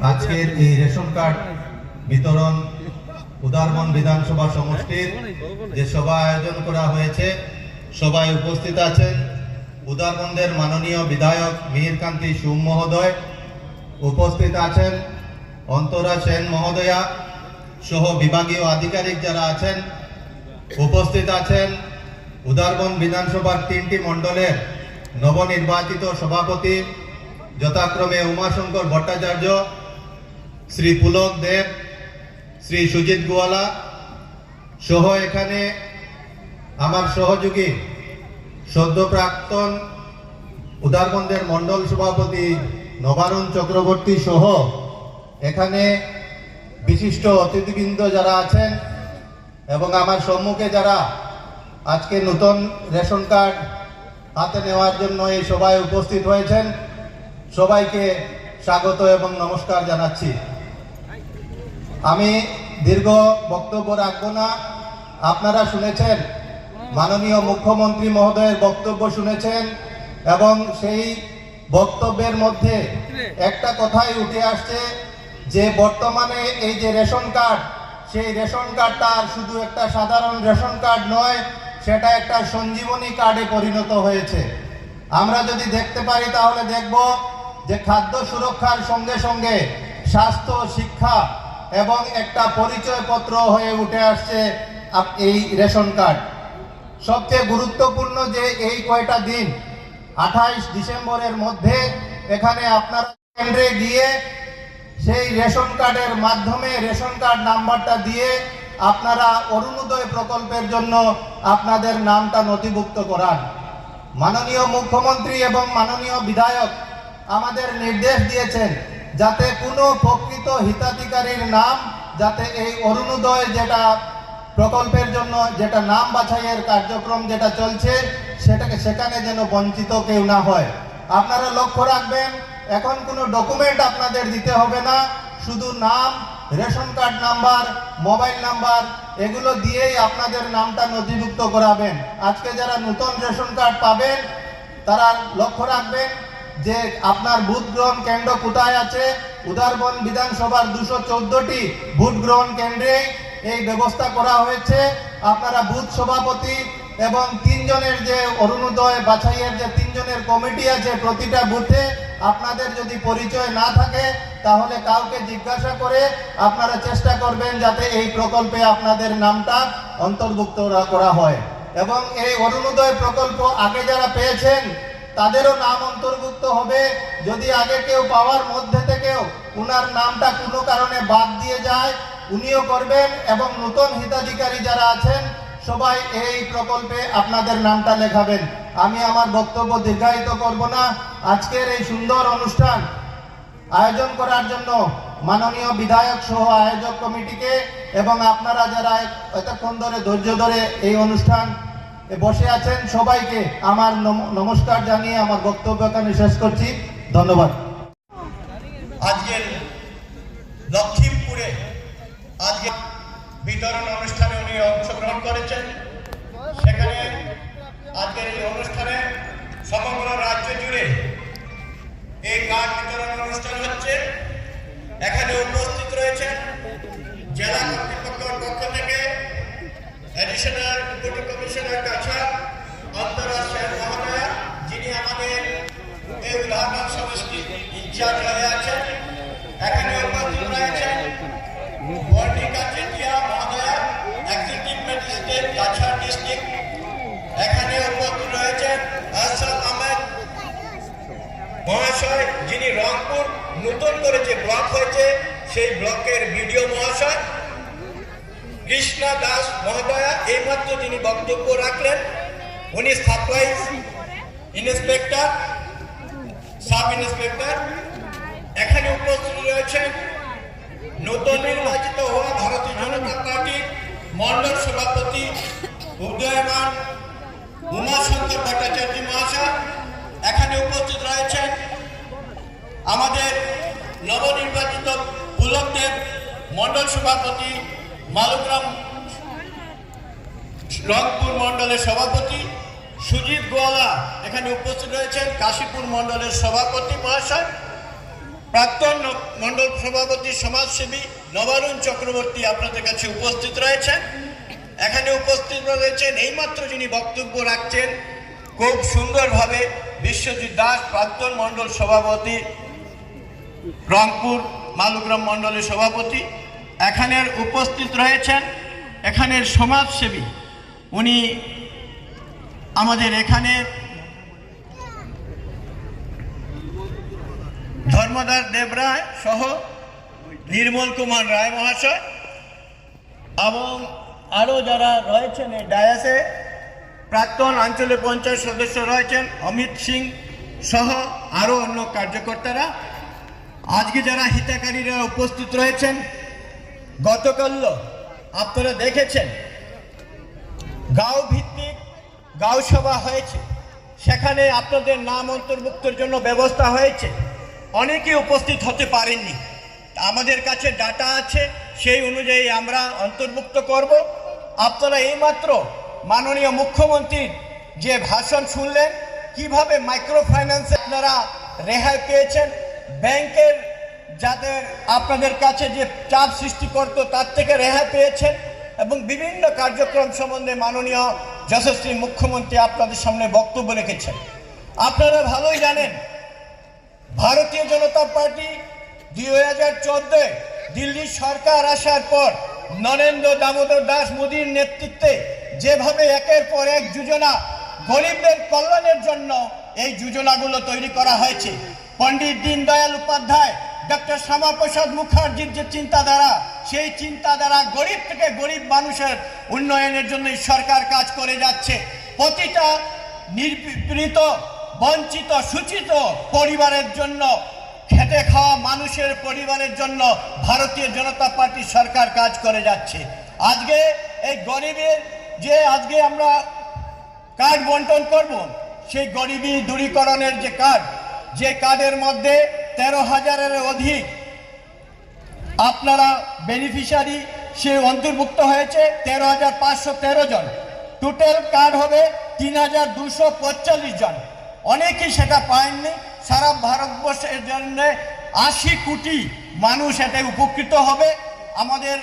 আজকের এই ration card বিতরণ উদারবন বিধানসভা সমষ্টির যে সভা আয়োজন করা হয়েছে, সবাই উপস্থিত আছেন উদারবন্দের মাননীয় বিধায়ক মিহিরকান্তি সুম মহোদয়, উপস্থিত আছেন অন্তরা সেন মহোদয়া সহ বিভাগীয় আধিকারিক যারা আছেন, উপস্থিত আছেন উদারবন বিধানসভার 3টি মণ্ডলের নবনির্বাচিত সভাপতি যথাক্রমে উমাশঙ্কর ভট্টাচার্য, শ্রী পুলক দেব, শ্রী সুজিত গোয়ালা সহ এখানে আমার সহযোগী সদ্য প্রাক্তন উদারবন্দের মণ্ডল সভাপতি নবারুণ চক্রবর্তী সহ এখানে বিশিষ্ট অতিথিবৃন্দ যারা আছেন এবং আমার সম্মুখে যারা আজকে নতুন রেশন কার্ড হাতে নেওয়ার জন্য এই সভায় উপস্থিত হয়েছেন, সবাইকে স্বাগত এবং নমস্কার জানাচ্ছি। আমি দীর্ঘ বক্তব্য রাখবো না। আপনারা শুনেছেন মাননীয় মুখ্যমন্ত্রী মহোদয়ের বক্তব্য শুনেছেন এবং সেই বক্তব্যের মধ্যে একটা কথাই উঠে আসছে যে বর্তমানে এই যে রেশন কার্ড, সেই রেশন কার্ডটা আর শুধু একটা সাধারণ রেশন কার্ড নয়, সেটা একটা সঞ্জীবনী কার্ডে পরিণত হয়েছে। আমরা যদি দেখতে পারি তাহলে দেখব যে খাদ্য সুরক্ষার সঙ্গে সঙ্গে স্বাস্থ্য, শিক্ষা এবং একটা পরিচয়পত্র হয়ে উঠে আসছে এই রেশন কার্ড। সবচেয়ে গুরুত্বপূর্ণ যে এই কয়টা দিন 28 ডিসেম্বরের মধ্যে এখানে আপনারা কেন্দ্রে গিয়ে সেই রেশন কার্ডের মাধ্যমে রেশন কার্ড নাম্বারটা দিয়ে আপনারা অরুণোদয় প্রকল্পের জন্য আপনাদের নামটা নথিভুক্ত করান। মাননীয় মুখ্যমন্ত্রী এবং মাননীয় বিধায়ক আমাদের নির্দেশ দিয়েছেন যাতে কোনো প্রকৃত হিতাধিকারীর নাম যাতে এই অরুণোদয় যেটা প্রকল্পের জন্য যেটা নাম বাছাইয়ের কার্যক্রম যেটা চলছে সেখানে যেন বঞ্চিত কেউ না হয়। আপনারা লক্ষ্য রাখবেন, এখন কোনো ডকুমেন্ট আপনাদের দিতে হবে না, শুধু নাম, ration card number, mobile number এগুলো দিয়েই আপনাদের নামটা নথিভুক্ত করাবেন। আজকে যারা নতুন রেশন কার্ড পাবেন তারা লক্ষ্য রাখবেন যে আপনার ভোট গ্রহণ কেন্দ্র কোথায় আছে। উদারবন বিধানসভার 214টি ভোট গ্রহণ কেন্দ্রে এই ব্যবস্থা করা হয়েছে। আপনারা বুথ সভাপতি এবং 3 জনের যে অরুণোদয় বাছাইয়ের যে 3 জনের কমিটি আছে, প্রতিটা বুথে আপনাদের যদি পরিচয় না থাকে তাহলে কাউকে জিজ্ঞাসা করে আপনারা চেষ্টা করবেন যাতে এই প্রকল্পে আপনাদের নামটা অন্তর্ভুক্ত করা হয়। এবং এই অরুণোদয় প্রকল্প আগে যারা পেয়েছেন তাদেরও নাম অন্তর্ভুক্ত হবে। যদি আগে কেউ পাওয়ার মধ্যে থেকেও উনার নামটা কোনো কারণে বাদ দিয়ে যায়, উনিও করবেন এবং নতুন হিতাধিকারী যারা আছেন সবাই এই প্রকল্পে আপনাদের নামটা লেখাবেন। আমি আমার বক্তব্য দীর্ঘায়িত করব না। আজকের এই সুন্দর অনুষ্ঠান আয়োজন করার জন্য মাননীয় বিধায়ক সহ আয়োজক কমিটিকে এবং আপনারা যারা এতক্ষণ ধরে ধৈর্য ধরে এই অনুষ্ঠান বসে আছেন সবাইকে আমার নমস্কার জানিয়ে আমার বক্তব্য এখানে শেষ করছি। ধন্যবাদ। আজকের লক্ষ্মীপুরে আজকে বিতরণ অনুষ্ঠানে উনি অংশগ্রহণ করেছেন। সেখানে আজকের এই অনুষ্ঠানে সমগ্র রাজ্য জুড়ে এই কার্ড বিতরণ অনুষ্ঠান হচ্ছে। এখানে উপস্থিত রয়েছেন জেলা কর্তৃপক্ষের পক্ষ থেকে অ্যাডিশনাল ডেপুটি কমিশনার কাছা অন্তরা সেন মহোদয়া, যিনি আমাদের এই উদাহরণ সমষ্টির ইনচার্জ হয়ে আছেন। এখানে উপস্থিত রয়েছেন বর্ণিকা চেটিয়া মহোদয়া, এক্সিকিউটিভ ম্যাজিস্ট্রেট কাছাড় ডিস্ট্রিক্ট। এখানে উপস্থিত রয়েছেন আশরাফ আহমেদ মহাশয়, যিনি রংপুর নতুন করে যে ব্লক হয়েছে সেই ব্লকের বিডিও মহাশয়। কৃষ্ণা দাস মহোদয়া এইমাত্র যিনি বক্তব্য রাখলেন, উনি সাপ্লাই ইন্সপেক্টর, সাব ইন্সপেক্টর। এখানে উপস্থিত রয়েছেন নতুন নির্বাচিত হওয়া ভারতীয় জনতা পার্টির মন্ডল সভাপতি উদয়মান উমাশঙ্কর ভট্টাচার্য মহাশয়। এখানে উপস্থিত রয়েছেন আমাদের নবনির্বাচিত পুলক দেব মন্ডল সভাপতি, মালগ্রাম রংপুর মন্ডলের সভাপতি। সুজিত গোয়ালা এখানে উপস্থিত রয়েছেন, কাশীপুর মন্ডলের সভাপতি মহাশয়। প্রাক্তন মণ্ডল সভাপতি সমাজসেবী নবারুণ চক্রবর্তী আপনাদের কাছে উপস্থিত রয়েছেন। এখানে উপস্থিত রয়েছেন এইমাত্র যিনি বক্তব্য রাখছেন খুব সুন্দরভাবে বিশ্বজিৎ দাস, প্রাক্তন মণ্ডল সভাপতি, রংপুর মালুগ্রাম মণ্ডলের সভাপতি। এখানের উপস্থিত রয়েছেন এখানের সমাজসেবী, উনি আমাদের এখানে ধর্মদাস দেবরায় সহ নির্মল কুমার রায় মহাশয় এবং আরও যারা রয়েছেন এই ডায়াসে, প্রাক্তন আঞ্চলিক পঞ্চায়েত সদস্য রয়েছেন অমিত সিং সহ আরও অন্য কার্যকর্তারা, আজকে যারা হিতাকারীরা উপস্থিত রয়েছেন। গতকাল আপনারা দেখেছেন গাঁও ভিত্তিক গাঁও সভা হয়েছে, সেখানে আপনাদের নাম অন্তর্ভুক্তের জন্য ব্যবস্থা হয়েছে। অনেকে উপস্থিত হতে পারেননি, আমাদের কাছে ডাটা আছে, সেই অনুযায়ী আমরা অন্তর্ভুক্ত করব। আপনারা এইমাত্র মাননীয় মুখ্যমন্ত্রীর যে ভাষণ শুনলেন, কিভাবে মাইক্রো ফাইন্যান্সে আপনারা রেহাই পেয়েছেন, ব্যাংকের যাদের আপনাদের কাছে যে চাপ সৃষ্টি করত তার থেকে রেহাই পেয়েছেন, এবং বিভিন্ন কার্যক্রম সম্বন্ধে মাননীয় যশস্বী মুখ্যমন্ত্রী আপনাদের সামনে বক্তব্য রেখেছেন। আপনারা ভালোই জানেন ভারতীয় জনতা পার্টি 2014 দিল্লি সরকার আসার পর নরেন্দ্র দামোদর দাস মোদীর নেতৃত্বে যেভাবে একের পর এক যোজনা গরিবদের কল্যাণের জন্য এই যোজনাগুলো তৈরি করা হয়েছে, পণ্ডিত দীনদয়াল উপাধ্যায়, ডক্টর শ্যামাপ্রসাদ মুখার্জির যে চিন্তাধারা, সেই চিন্তাধারা গরিব থেকে গরিব মানুষের উন্নয়নের জন্য সরকার কাজ করে যাচ্ছে। প্রতিটা নিপীড়িত, বঞ্চিত, সূচিত পরিবারের জন্য, খেটে খাওয়া মানুষের পরিবারের জন্য ভারতীয় জনতা পার্টি সরকার কাজ করে যাচ্ছে। আজকে এই গরিবের যে আজকে আমরা কার্ড বন্টন করব, সেই গরিবী দূরীকরণের যে কার্ড, যে কার্ডের মধ্যে 13,000-এর অধিক আপনারা বেনিফিশিয়ারি সে অন্তর্ভুক্ত হয়েছে, 13,513 জন। টোটাল কার্ড হবে 3,245 জন। অনেকেই সেটা পায়নি। সারা ভারতবর্ষের জন্য 80 কোটি মানুষ এটাই উপকৃত হবে। আমাদের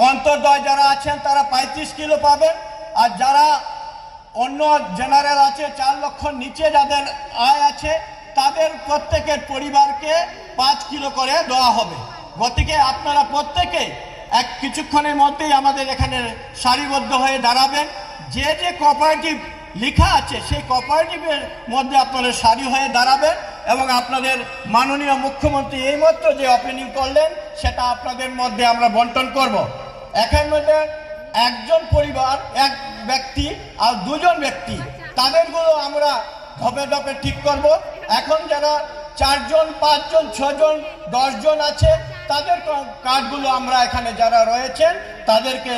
অন্তর্দয় যারা আছেন তারা 35 কিলো পাবেন, আর যারা অন্য জেনারেল আছে 4 লক্ষ নিচে যাদের আয় আছে তাদের প্রত্যেকের পরিবারকে 5 কিলো করে দেওয়া হবে। গতিকে আপনারা প্রত্যেকে কিছুক্ষণের মধ্যেই আমাদের এখানে সারিবদ্ধ হয়ে দাঁড়াবেন। যে যে কোঅপারেটিভ লেখা আছে সেই কোঅপারেটিভের মধ্যে আপনারা সারি হয়ে দাঁড়াবেন, এবং আপনাদের মাননীয় মুখ্যমন্ত্রী এইমাত্র যে ওপেনিং করলেন সেটা আপনাদের মধ্যে আমরা বন্টন করব। এখান মধ্যে একজন পরিবার, এক ব্যক্তি আর 2 জন ব্যক্তি, তাদেরগুলো আমরা ধপে ধপে ঠিক করব। এখন যারা 4 জন, 5 জন, 6 জন, 10 জন আছে তাদের কার্ডগুলো আমরা এখানে যারা রয়েছেন তাদেরকে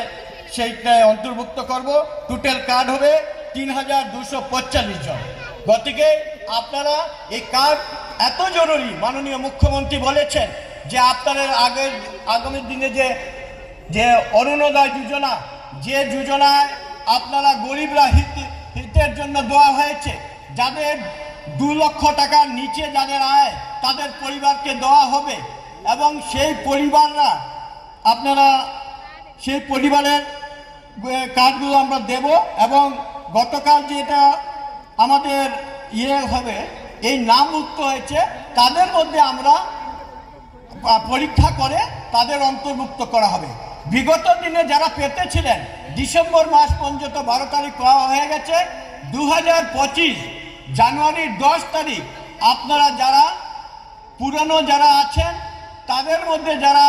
সেইটায় অন্তর্ভুক্ত করব। টোটাল কার্ড হবে 3,245 জন। গতিকে আপনারা এই কার্ড এত জরুরি, মাননীয় মুখ্যমন্ত্রী বলেছেন যে আপনাদের আগামী দিনে যে অরুণোদয় যোজনা, যে যোজনায় আপনারা গরিবরা হিতের জন্য দেওয়া হয়েছে, যাদের 2 লক্ষ টাকার নিচে যাদের আয় তাদের পরিবারকে দেওয়া হবে, এবং সেই পরিবাররা আপনারা সেই পরিবারের কার্ডগুলো আমরা দেব। এবং গতকাল যেটা আমাদের হবে, এই নাম মুক্ত হয়েছে তাদের মধ্যে আমরা পরীক্ষা করে তাদের অন্তর্ভুক্ত করা হবে। বিগত দিনে যারা পেতেছিলেন ডিসেম্বর মাস পর্যন্ত 12 তারিখ করা হয়ে গেছে। 2025 জানুয়ারির 10 তারিখ আপনারা যারা পুরনো যারা আছেন তাদের মধ্যে যারা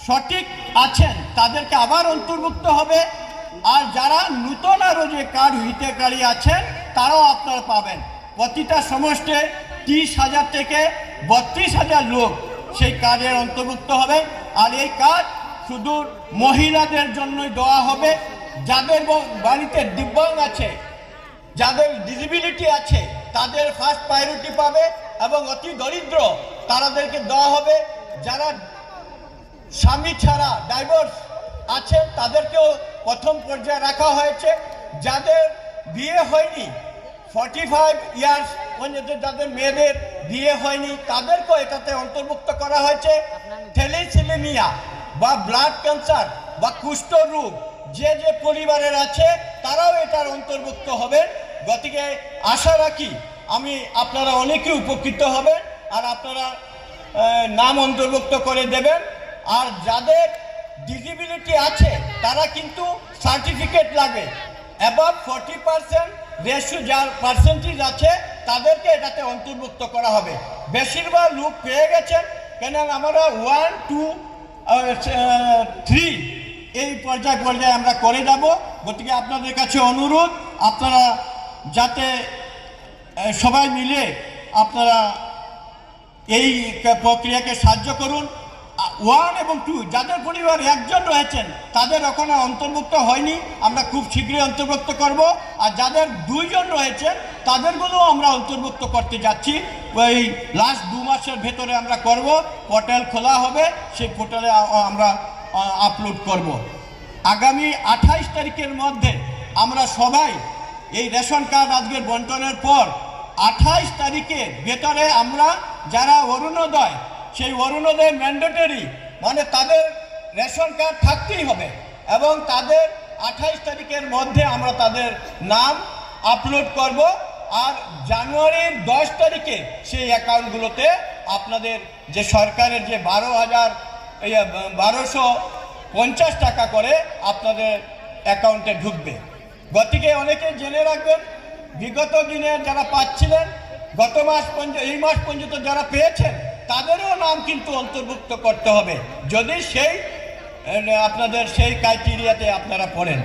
সঠিক আছেন তাদেরকে আবার অন্তর্ভুক্ত হবে, আর যারা নূতন আরও যে কার্ড হিতাধিকারী আছেন তারাও আপনারা পাবেন। প্রতিটা সমষ্টিতে 30,000 থেকে 32,000 লোক সেই কার্ডের অন্তর্ভুক্ত হবে। আর এই কার্ড শুধু মহিলাদের জন্যই দেওয়া হবে। যাদের বাড়িতে দিব্যাঙ্গ আছে, যাদের ডিসেবিলিটি আছে তাদের ফার্স্ট প্রায়োরিটি পাবে, এবং অতি দরিদ্র তাদেরকে দেওয়া হবে। যারা স্বামী ছাড়া ডাইভোর্স আছে তাদেরকেও প্রথম পর্যায়ে রাখা হয়েছে। যাদের বিয়ে হয়নি 45 ইয়ার্স পর্যন্ত যাদের মেয়েদের বিয়ে হয়নি তাদেরকেও এটাতে অন্তর্ভুক্ত করা হয়েছে। থ্যালাসেমিয়া বা ব্লাড ক্যান্সার বা কুষ্ঠরোগ যে যে পরিবারের আছে তারাও এটার অন্তর্ভুক্ত হবেন। গতিকে আশা রাখি আপনারা অনেকেই উপকৃত হবেন আর আপনারা নাম অন্তর্ভুক্ত করে দেবেন। আর যাদের ডিসেবিলিটি আছে তারা কিন্তু সার্টিফিকেট লাগবে। অ্যাবাভ 40% রেশিও যার পার্সেন্টেজ আছে তাদেরকে এটাতে অন্তর্ভুক্ত করা হবে। বেশিরভাগ লোক পেয়ে গেছেন, কেন আমরা 1, 2, 3 এই পর্যায়ে আমরা করে যাব। গতিকে আপনাদের কাছে অনুরোধ, আপনারা যাতে সবাই মিলে আপনারা এই প্রক্রিয়াকে সাহায্য করুন। 1 এবং 2 যাদের পরিবার একজন রয়েছেন তাদের এখনো অন্তর্ভুক্ত হয়নি, আমরা খুব শীঘ্রই অন্তর্ভুক্ত করব। আর যাদের 2 জন রয়েছেন তাদেরগুলো আমরা অন্তর্ভুক্ত করতে যাচ্ছি। ওই লাস্ট 2 মাসের ভেতরে আমরা করব। পোর্টাল খোলা হবে, সেই পোর্টালে আমরা আপলোড করব। আগামী 28 তারিখের মধ্যে আমরা সবাই এই রেশন কার্ড আজকের বন্টনের পর 28 তারিখের ভেতরে আমরা যারা অরুণোদয়, সেই অরুণোদয় ম্যান্ডেটরি, মানে তাদের রেশন কার্ড থাকতেই হবে এবং তাদের 28 তারিখের মধ্যে আমরা তাদের নাম আপলোড করব। আর জানুয়ারির 10 তারিখে সেই অ্যাকাউন্টগুলোতে আপনাদের যে সরকারের যে 12,50 টাকা করে আপনাদের অ্যাকাউন্টে ঢুকবে। গতিকে অনেকে জেনে রাখবেন, বিগত দিনে যারা পাচ্ছিলেন এই মাস পর্যন্ত যারা পেয়েছেন তাদেরও নাম কিন্তু অন্তর্ভুক্ত করতে হবে যদি আপনাদের সেই ক্রাইটেরিয়াতে আপনারা পড়েন।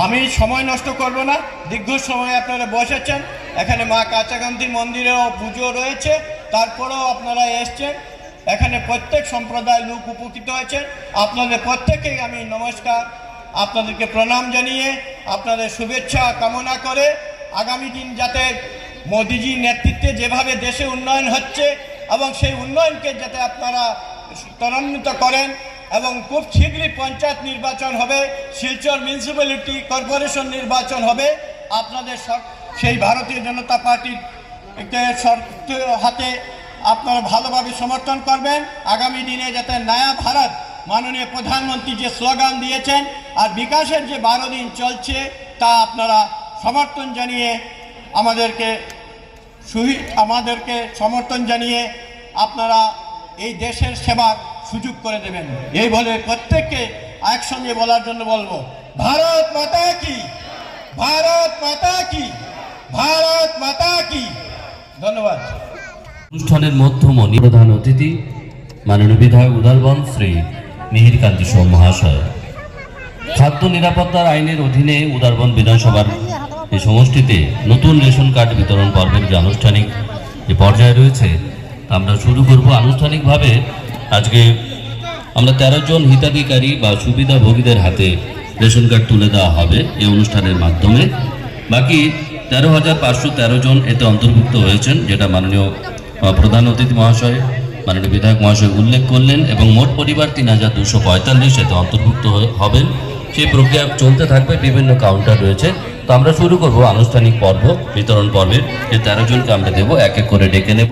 আমি সময় নষ্ট করব না, দীর্ঘ সময় আপনারা বসেছেন, এখানে মা কাঁচাকান্তি মন্দিরেও পুজো রয়েছে, তারপরেও আপনারা এসছেন, এখানে প্রত্যেক সম্প্রদায় লোক উপকৃত হয়েছেন। আপনাদের প্রত্যেকেই আমি নমস্কার, আপনাদেরকে প্রণাম জানিয়ে আপনাদের শুভেচ্ছা কামনা করে আগামী দিন যাতে মোদিজির নেতৃত্বে যেভাবে দেশে উন্নয়ন হচ্ছে এবং সেই উন্নয়নকে যাতে আপনারা ত্বরান্বিত করেন এবং খুব শীঘ্রই পঞ্চায়েত নির্বাচন হবে, শিলচর মিউনিসিপ্যালিটি কর্পোরেশন নির্বাচন হবে। আপনাদের সেই ভারতীয় জনতা পার্টির হাতে আপনারা ভালোভাবে সমর্থন করবেন। আগামী দিনে যাতে নয়া ভারত, মাননীয় প্রধানমন্ত্রী যে স্লোগান দিয়েছেন আর বিকাশের যে 12 দিন চলছে তা আপনারা সমর্থন জানিয়ে আমাদেরকে সমর্থন জানিয়ে আপনারা এই দেশের সেবার সুযোগ করে দেবেন। এই বলে প্রত্যেককে একসঙ্গে বলার জন্য বলবো, ভারত মাতা কি, ভারত মাতা কি, ভারত মাতা কি। ধন্যবাদ। অনুষ্ঠানের মধ্যমণি প্রধান অতিথি মাননীয় বিধায়ক উদারবন শ্রী মিহির কান্তি সোম মহাশয়। খাদ্য নিরাপত্তার আইনের অধীনে উদারবন বিধানসভার এই সমষ্টিতে নতুন রেশন কার্ড বিতরণ পর্বের যে আনুষ্ঠানিক যে পর্যায়ে রয়েছে আমরা শুরু করব। আনুষ্ঠানিকভাবে আজকে আমরা 13 জন হিতাধিকারী বা সুবিধাভোগীদের হাতে রেশন কার্ড তুলে দেওয়া হবে এই অনুষ্ঠানের মাধ্যমে। বাকি 13,513 জন এতে অন্তর্ভুক্ত হয়েছেন, যেটা মাননীয় প্রধান অতিথি মহাশয় মাননীয় বিধায়ক মহাশয় উল্লেখ করলেন, এবং মোট পরিবার 3,245 এতে অন্তর্ভুক্ত হবেন। সেই প্রক্রিয়া চলতে থাকবে, বিভিন্ন কাউন্টার রয়েছে। তো আমরা শুরু করব আনুষ্ঠানিক পর্ব, বিতরণ পর্বের। যে 13 জনকে আমরা দেবো, এক এক করে ডেকে নেব।